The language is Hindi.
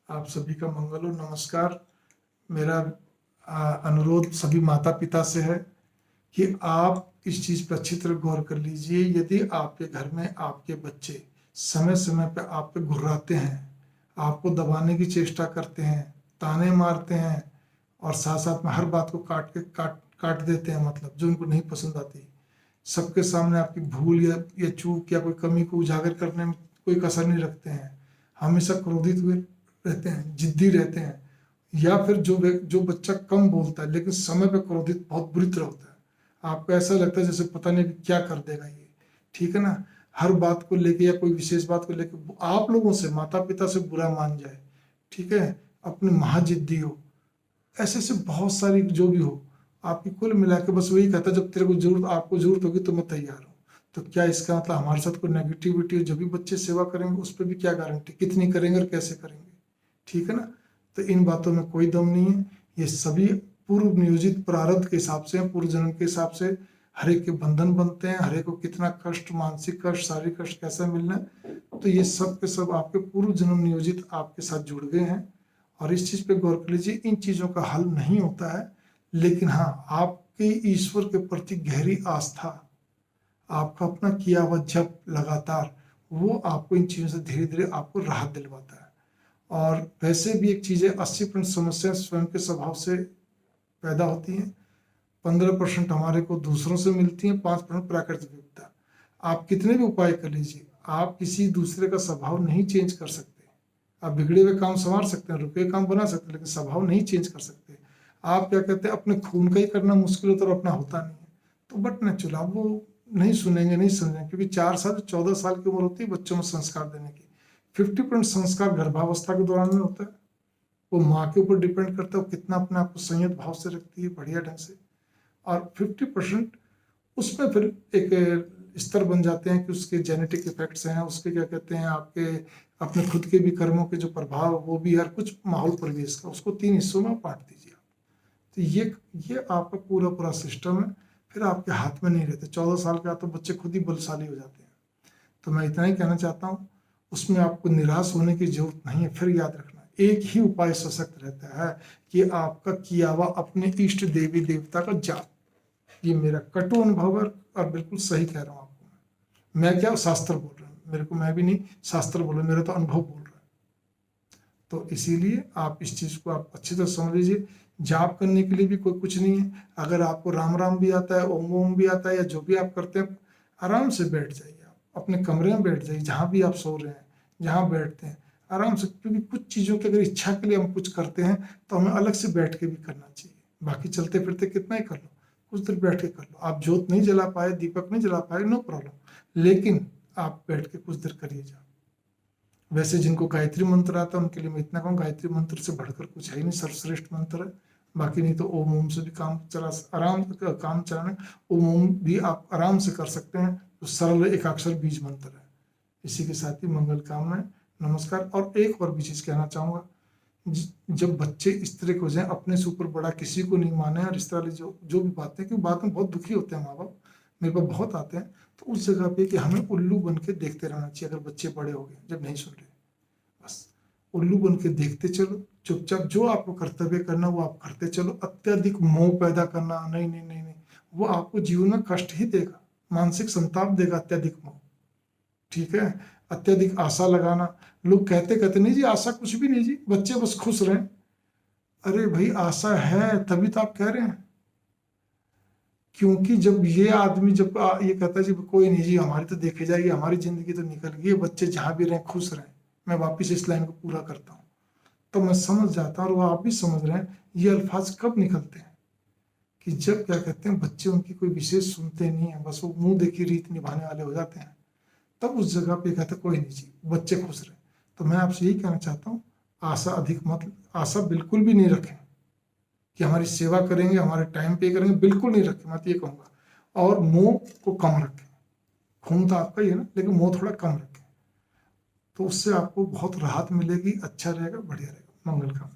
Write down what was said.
आप सभी का मंगल हो। नमस्कार। मेरा अनुरोध सभी माता पिता से है कि आप इस चीज़ पर अच्छी तरह गौर कर लीजिए। यदि आपके घर में आपके बच्चे समय समय पर आप पे घुर्राते हैं, आपको दबाने की चेष्टा करते हैं, ताने मारते हैं और साथ साथ में हर बात को काट देते हैं, मतलब जो उनको नहीं पसंद आती, सबके सामने आपकी भूल या चूक या कोई कमी को उजागर करने में कोई कसर नहीं रखते हैं, हमेशा क्रोधित हुए रहते हैं, जिद्दी रहते हैं, या फिर जो बच्चा कम बोलता है लेकिन समय पे क्रोधित बहुत बुरी तरह होता है, आपको ऐसा लगता है जैसे पता नहीं क्या कर देगा ये, ठीक है ना। हर बात को लेके या कोई विशेष बात को लेके आप लोगों से, माता पिता से बुरा मान जाए, ठीक है, अपने महाजिद्दी हो, ऐसे से बहुत सारी जो भी हो, आपकी कुल मिला के बस वही कहता है जब तेरे को जरूरत, आपको जरूरत होगी तो मैं तैयार हूँ। तो क्या इसका मतलब हमारे साथ कोई नेगेटिविटी, जब भी बच्चे सेवा करेंगे उस पर भी क्या गारंटी, कितनी करेंगे और कैसे करेंगे, ठीक है ना। तो इन बातों में कोई दम नहीं है, ये सभी पूर्व नियोजित प्रारब्ध के हिसाब से, पूर्व जन्म के हिसाब से हर एक के बंधन बनते हैं। हर एक को कितना कष्ट, मानसिक कष्ट, शारीरिक कष्ट कैसा मिलना है, तो ये सब के सब आपके पूर्व जन्म नियोजित आपके साथ जुड़ गए हैं। और इस चीज पे गौर कर लीजिए, इन चीजों का हल नहीं होता है, लेकिन हाँ, आपकी ईश्वर के प्रति गहरी आस्था, आपका अपना किया हुआ जप लगातार, वो आपको इन चीजों से धीरे धीरे आपको राहत दिलवाता है। और वैसे भी एक चीज है, 80% समस्या स्वयं के स्वभाव से पैदा होती हैं, 15% हमारे को दूसरों से मिलती हैं, 5% प्राकृतिक विपदा। आप कितने भी उपाय कर लीजिए, आप किसी दूसरे का स्वभाव नहीं चेंज कर सकते। आप बिगड़े हुए काम संवार सकते हैं, रुके हुए काम बना सकते हैं, लेकिन स्वभाव नहीं चेंज कर सकते। आप क्या कहते हैं, अपने खून का ही करना मुश्किल होता है और अपना होता नहीं है, तो बट नेचुरल आप वो नहीं सुनेंगे, नहीं समझेंगे, क्योंकि 4 साल 14 साल की उम्र होती है बच्चों में संस्कार देने की। 50% संस्कार गर्भावस्था के दौरान में होता है, वो माँ के ऊपर डिपेंड करता है वो कितना अपने आप को संयत भाव से रखती है, बढ़िया ढंग से। और 50% उसमें फिर एक स्तर बन जाते हैं कि उसके जेनेटिक इफेक्ट्स हैं, उसके क्या कहते हैं, आपके अपने खुद के भी कर्मों के जो प्रभाव, वो भी हर कुछ माहौल परिवेश का, उसको 3 हिस्सों में बांट दीजिए आप। तो ये आपका पूरा पूरा सिस्टम है, फिर आपके हाथ में नहीं रहते। 14 साल का तो बच्चे खुद ही बलशाली हो जाते हैं। तो मैं इतना ही कहना चाहता हूँ, उसमें आपको निराश होने की जरूरत नहीं है। फिर याद रखना, एक ही उपाय सशक्त रहता है कि आपका किया हुआ अपने इष्ट देवी देवता का जाप। ये मेरा कटु अनुभव है और बिल्कुल सही कह रहा हूँ आपको। मैं क्या, शास्त्र बोल रहा हूँ, मेरे को मैं भी नहीं, शास्त्र बोल रहा हूँ, मेरा तो अनुभव बोल रहा है। तो इसीलिए आप इस चीज को आप अच्छी तरह समझ लीजिए। जाप करने के लिए भी कोई कुछ नहीं है। अगर आपको राम राम भी आता है, ओम ओम भी आता है, या जो भी आप करते हैं, आराम से बैठ जाइए, आप अपने कमरे में बैठ जाइए, जहाँ भी आप सो रहे हैं, जहाँ बैठते हैं आराम से। क्योंकि कुछ चीज़ों की अगर इच्छा के लिए हम कुछ करते हैं तो हमें अलग से बैठ के भी करना चाहिए। बाकी चलते फिरते कितना ही कर लो, कुछ देर बैठ के कर लो। आप जोत नहीं जला पाए, दीपक नहीं जला पाए, नो प्रॉब्लम, लेकिन आप बैठ के कुछ देर करिए जाओ। वैसे जिनको गायत्री मंत्र आता है उनके लिए मैं इतना कहूँ, गायत्री मंत्र से बढ़कर कुछ है ही नहीं, सर्वश्रेष्ठ मंत्र है। बाकी नहीं तो ओम ओम से भी काम चलाना, ओम ओम भी आप आराम से कर सकते हैं, तो सरल एकाक्षर बीज मंत्र है। इसी के साथ ही मंगल कामनाएं, नमस्कार। और एक और भी चीज कहना चाहूंगा, जब बच्चे इस तरह के हो जाए, अपने से ऊपर बड़ा किसी को नहीं माने, और इस तरह जो जो भी बातें, क्योंकि बात में बहुत दुखी होते हैं माँ बाप, मेरे पास बहुत आते हैं, तो उस जगह पे कि हमें उल्लू बन के देखते रहना चाहिए। अगर बच्चे बड़े हो गए, जब नहीं सुन रहे, बस उल्लू बन के देखते चलो, चुपचाप जो आपको कर्तव्य करना वो आप करते चलो। अत्यधिक मोह पैदा करना, नहीं नहीं नहीं नहीं, वो आपको जीवन में कष्ट ही देगा, मानसिक संताप देगा अत्यधिक मोह, ठीक है। अत्यधिक आशा लगाना, लोग कहते कहते नहीं जी आशा कुछ भी नहीं जी, बच्चे बस खुश रहें। अरे भाई आशा है तभी तो आप कह रहे हैं। क्योंकि जब ये आदमी जब ये कहता है जी कोई नहीं जी, हमारी तो देखी जाएगी, हमारी जिंदगी तो निकल गई, बच्चे जहां भी रहें खुश रहें, मैं वापिस इस लाइन को पूरा करता हूँ, तो मैं समझ जाता हूँ, और वो आप भी समझ रहे हैं, ये अल्फाज कब निकलते हैं कि जब क्या कहते हैं, बच्चे उनकी कोई विशेष सुनते नहीं है, बस वो मुंह देखी रीत निभाने वाले हो जाते हैं। तब उस जगह पे कहते कोई नहीं जी, बच्चे खुश रहे। तो मैं आपसे यही कहना चाहता हूँ, आशा अधिक मत, आशा बिल्कुल भी नहीं रखें कि हमारी सेवा करेंगे, हमारे टाइम पे करेंगे, बिल्कुल नहीं रखें, मैं तो ये कहूँगा। और मोह को कम रखें, खून तो आपका ही है ना, लेकिन मोह थोड़ा कम रखें, तो उससे आपको बहुत राहत मिलेगी, अच्छा रहेगा, बढ़िया रहेगा। मंगल कामना।